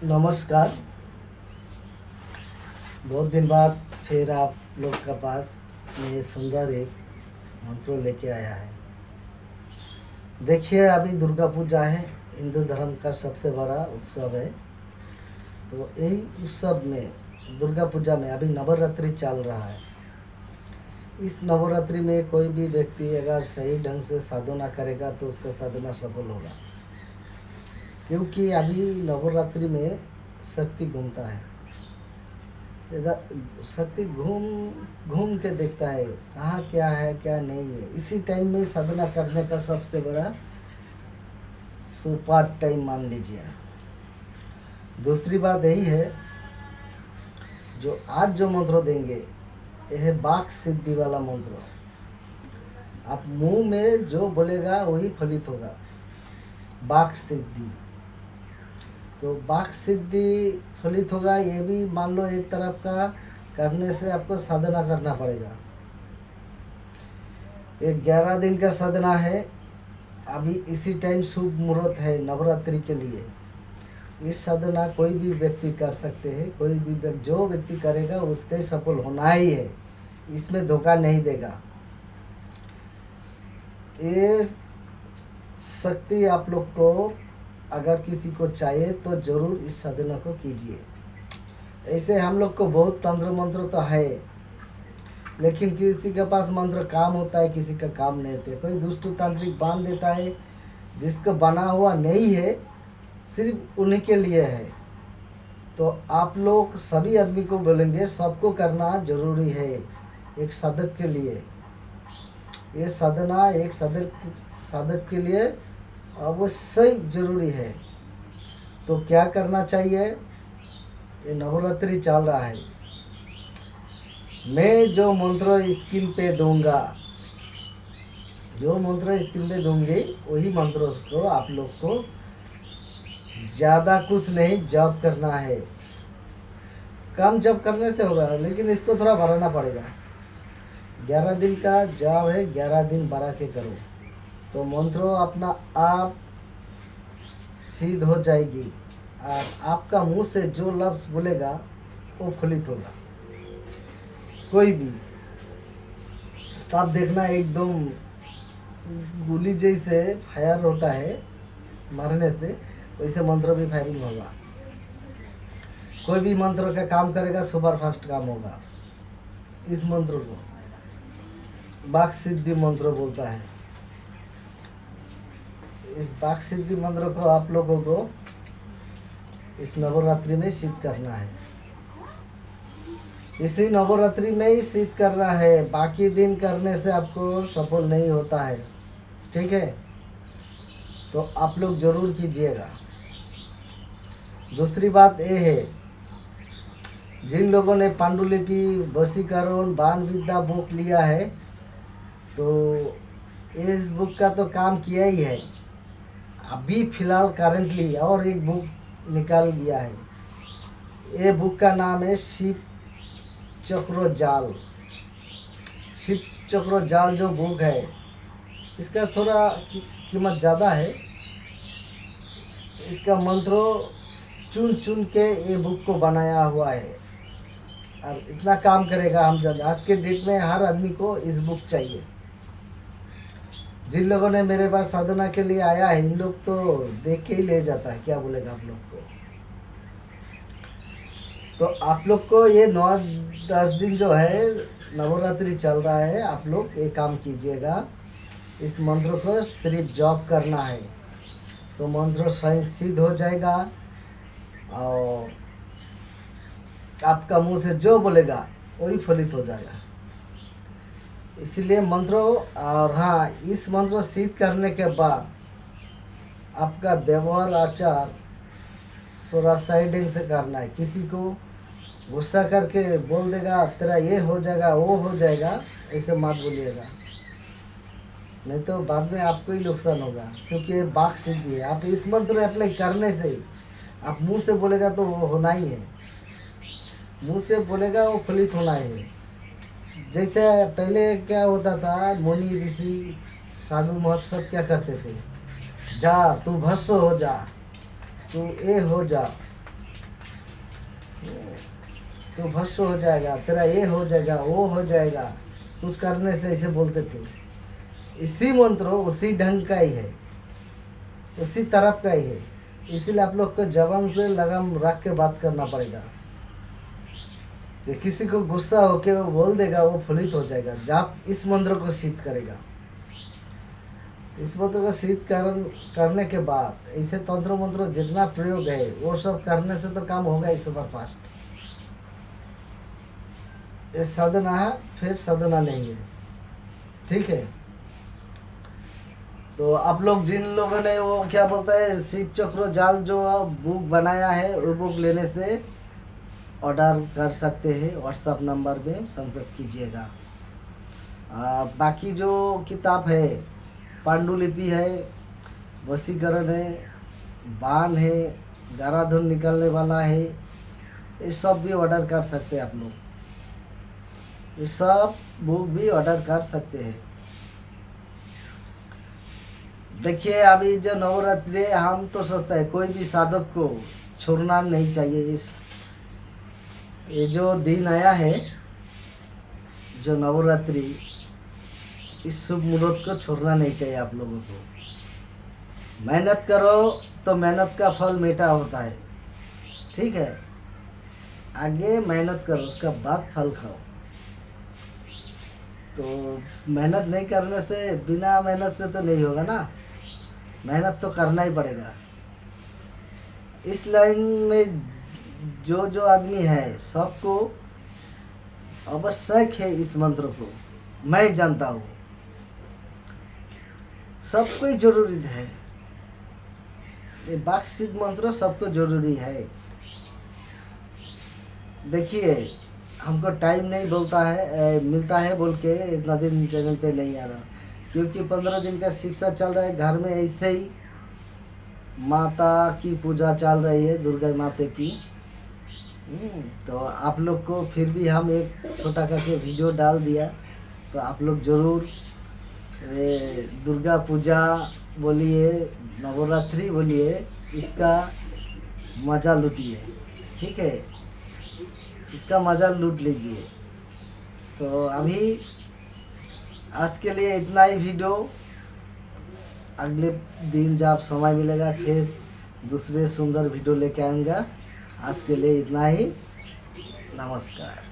नमस्कार। बहुत दिन बाद फिर आप लोग के पास ये सुंदर एक मंत्र लेके आया है। देखिए, अभी दुर्गा पूजा है, हिंदू धर्म का सबसे बड़ा उत्सव है। तो यही उत्सव में दुर्गा पूजा में अभी नवरात्रि चल रहा है। इस नवरात्रि में कोई भी व्यक्ति अगर सही ढंग से साधना करेगा तो उसका साधना सफल होगा, क्योंकि अभी नवरात्रि में शक्ति घूमता है। इधर शक्ति घूम घूम के देखता है कहाँ क्या है क्या नहीं है। इसी टाइम में साधना करने का सबसे बड़ा सुपर टाइम मान लीजिए। दूसरी बात यही है, जो आज जो मंत्र देंगे यह है वाक सिद्धि वाला मंत्र। आप मुंह में जो बोलेगा वही फलित होगा। वाक सिद्धि, तो वाक सिद्धि फलित होगा। ये भी मान लो एक तरफ का करने से आपको साधना करना पड़ेगा। एक 11 दिन का साधना है। अभी इसी टाइम शुभ मुहूर्त है नवरात्रि के लिए। इस साधना कोई भी व्यक्ति कर सकते हैं। कोई भी जो व्यक्ति करेगा उसका ही सफल होना ही है, इसमें धोखा नहीं देगा। ये शक्ति आप लोग को अगर किसी को चाहिए तो जरूर इस साधना को कीजिए। ऐसे हम लोग को बहुत तंत्र मंत्र तो है, लेकिन किसी के पास मंत्र काम होता है, किसी का काम नहीं होता है। कोई दुष्ट तांत्रिक बांध देता है, जिसको बना हुआ नहीं है, सिर्फ उन्हीं के लिए है। तो आप लोग सभी आदमी को बोलेंगे, सबको करना जरूरी है। एक साधक के लिए ये साधना एक साधक के लिए अवश्य जरूरी है। तो क्या करना चाहिए? ये नवरात्रि चल रहा है। मैं जो मंत्र स्क्रीन पे दूंगा, जो मंत्र स्क्रीन पे दूंगी वही मंत्रों को आप लोग को ज़्यादा कुछ नहीं जप करना है। कम जप करने से होगा, लेकिन इसको थोड़ा बढ़ाना पड़ेगा। 11 दिन का जप है, 11 दिन बढ़ा के करो तो मंत्र अपना आप सिद्ध हो जाएगी। और आपका मुंह से जो लफ्ज़ बोलेगा वो फलित होगा। कोई भी आप देखना, एकदम गोली जैसे फायर होता है मारने से, वैसे मंत्र भी फायरिंग होगा। कोई भी मंत्र का काम करेगा सुपर फास्ट काम होगा। इस मंत्र को वाक सिद्धि मंत्र बोलता है। इस वाक सिद्धि मंत्र को आप लोगों को इस नवरात्रि में सिद्ध करना है। इसी नवरात्रि में ही सिद्ध करना है। बाकी दिन करने से आपको सफल नहीं होता है, ठीक है? तो आप लोग जरूर कीजिएगा। दूसरी बात ये है, जिन लोगों ने पांडुलिपि, वशीकरण, बाण विद्या बुक लिया है, तो इस बुक का तो काम किया ही है। अभी फिलहाल करंटली और एक बुक निकाल दिया है। ये बुक का नाम है शिव चक्र जाल। शिव चक्र जाल जो बुक है, इसका थोड़ा कीमत ज़्यादा है। इसका मंत्र चुन चुन के ये बुक को बनाया हुआ है और इतना काम करेगा। हम जब आज के डेट में हर आदमी को इस बुक चाहिए। जिन लोगों ने मेरे पास साधना के लिए आया है, इन लोग तो देख के ही ले जाता है। क्या बोलेगा आप लोग को? तो आप लोग को ये 9-10 दिन जो है नवरात्रि चल रहा है, आप लोग ये काम कीजिएगा। इस मंत्र को सिर्फ जप करना है तो मंत्र स्वयं सिद्ध हो जाएगा और आपका मुंह से जो बोलेगा वही फलित हो जाएगा। इसलिए मंत्र, और हाँ, इस मंत्र सिद्ध करने के बाद आपका व्यवहार आचार थोड़ा सही ढंग से करना है। किसी को गुस्सा करके बोल देगा तेरा ये हो जाएगा वो हो जाएगा, ऐसे मत बोलिएगा, नहीं तो बाद में आपको ही नुकसान होगा। क्योंकि ये वाक सिद्धि है। आप इस मंत्र अप्लाई करने से, आप मुंह से बोलेगा तो वो होना ही है। मुंह से बोलेगा वो फलित होना है। जैसे पहले क्या होता था, मुनि ऋषि साधु महोत्सव क्या करते थे, जा तू भस्म हो जा, तू ये हो जा, तो भस्म हो जाएगा, तेरा ये हो जाएगा, वो हो जाएगा, कुछ करने से ऐसे बोलते थे। इसी मंत्र उसी ढंग का ही है, उसी तरफ का ही है। इसीलिए आप लोग को जबान से लगाम रख के बात करना पड़ेगा। जो किसी को गुस्सा होके वो बोल देगा, वो फलित हो जाएगा। जाप इस मंत्र को सिद्ध करेगा। इस मंत्र को सिद्ध करने के बाद ऐसे तंत्र मंत्र जितना प्रयोग है वो सब करने से तो काम होगा ही सुपर फास्ट। ये साधना है, फिर साधना नहीं है। ठीक है, तो आप लोग जिन लोगों ने वो क्या बोलता है शिव चक्र जाल जो बुक बनाया है, वो बुक लेने से ऑर्डर कर सकते हैं। व्हाट्सएप नंबर में संपर्क कीजिएगा। बाकी जो किताब है, पांडुलिपि है, वशीकरण है, बाण है, गाराधुन निकलने वाला है, ये सब भी ऑर्डर कर सकते हैं आप लोग। ये सब बुक भी ऑर्डर कर सकते हैं। देखिए अभी जो नवरात्रि है, हम तो सोचते हैं कोई भी साधक को छोड़ना नहीं चाहिए। ये जो दिन आया है, जो नवरात्रि, इस शुभ मुहूर्त को छोड़ना नहीं चाहिए आप लोगों को। मेहनत करो तो मेहनत का फल मीठा होता है। ठीक है, आगे मेहनत करो, उसका बाद फल खाओ। तो मेहनत नहीं करने से, बिना मेहनत से तो नहीं होगा ना, मेहनत तो करना ही पड़ेगा। इस लाइन में जो जो आदमी है सबको आवश्यक है इस मंत्र को, मैं जानता हूँ सबको ही जरूरी है। ये वाक् सिद्ध मंत्र सबको जरूरी है। देखिए हमको टाइम नहीं मिलता है बोल के इतना दिन चैनल पे नहीं आ रहा, क्योंकि 15 दिन का शिक्षा चल रहा है घर में। ऐसे ही माता की पूजा चल रही है, दुर्गा माता की। तो आप लोग को फिर भी हम एक छोटा करके वीडियो डाल दिया, तो आप लोग ज़रूर दुर्गा पूजा बोलिए, नवरात्रि बोलिए, इसका मज़ा लूटिए। ठीक है, इसका मज़ा लूट लीजिए। तो अभी आज के लिए इतना ही वीडियो। अगले दिन जब समय मिलेगा फिर दूसरे सुंदर वीडियो लेके आऊँगा। आज के लिए इतना ही। नमस्कार।